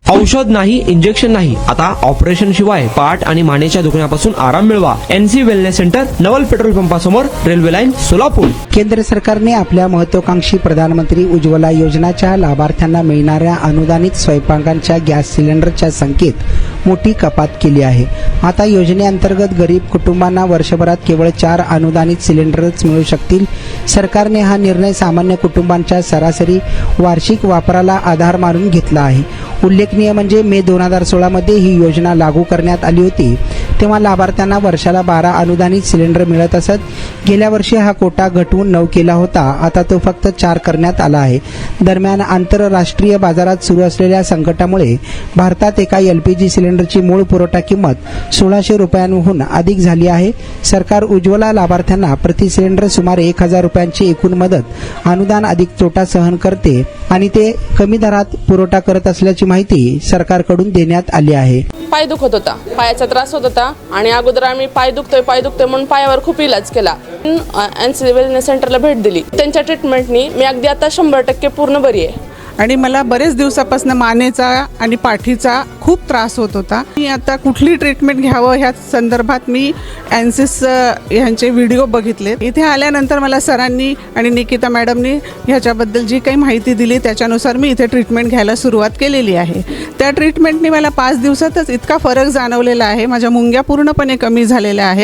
औषध नाही, इंजेक्शन नाही, आता ऑपरेशन शिवाय पाठ आणि मानेच्या दुखण्यापासून आराम मिळवा. NC वेलनेस सेंटर, नवल पेट्रोल पंपासमोर, रेल्वे लाईन, सोलापूर. केंद्र सरकारने आपल्या महत्वाकांक्षी प्रधानमंत्री उज्ज्वला योजनाच्या लाभार्थ्यांना मिळणाऱ्या अनुदानित स्वयंपाकांच्या गॅस सिलेंडरच्या संख्येत मोठी कपात केली आहे. आता योजनेअंतर्गत गरीब कुटुंबांना वर्षभरात केवळ 4 अनुदानित सिलेंडरच मिळू शकतील. सरकारने हा निर्णय सामान्य कुटुंबांच्या सरासरी वार्षिक वापराला आधार मानून घेतला आहे. उल्लेखनीय म्हणजे मे 2016 मध्ये ही योजना लागू करण्यात आली होती. तेव्हा लाभार्थ्यांना वर्षाला 12 अनुदानित सिलेंडर मिळत असत. गेल्या वर्षी हा कोटा घटवून 9 केला होता. आता तो फक्त 4 करण्यात आला आहे. दरम्यान आंतरराष्ट्रीय बाजारात सुरू असलेल्या संकटामुळे भारतात एका LPG सिलेंडरची मूळ पुरवठा किंमत 1600 रुपयांहून अधिक झाली आहे. सरकार उज्ज्वला लाभार्थ्यांना प्रति सिलेंडर सुमारे 1000 रुपयांची एकूण मदत, अनुदान अधिक तोटा सहन करते आणि ते कमी दरात पुरवठा करत असल्याची माहिती सरकारकडून देण्यात आली आहे. पाय दुखत होता, पायाचा त्रास होत होता आणि अगोदर आम्ही पाय दुखतोय म्हणून पायावर खूप इलाज केला. NC वेलनेस सेंटरला भेट दिली. त्यांच्या ट्रीटमेंटनी मी अगदी आता 100% पूर्ण बरी आहे. आणि मला बरेच दिवसापासून मानेचा आणि पाठीचा खूप त्रास होत होता. मी आता कुठली ट्रीटमेंट घ्यावं ह्या संदर्भात मी एनसिस ह्यांचे व्हिडिओ बघितले. इथे आल्यानंतर मला सरांनी आणि निकिता मॅडमनी ह्याच्याबद्दल जी काही माहिती दिली त्याच्यानुसार मी इथे ट्रीटमेंट घ्यायला सुरुवात केलेली आहे. त्या ट्रीटमेंटनी मला 5 दिवसातच इतका फरक जाणवलेला आहे. माझ्या मुंग्या पूर्णपणे कमी झालेल्या आहेत.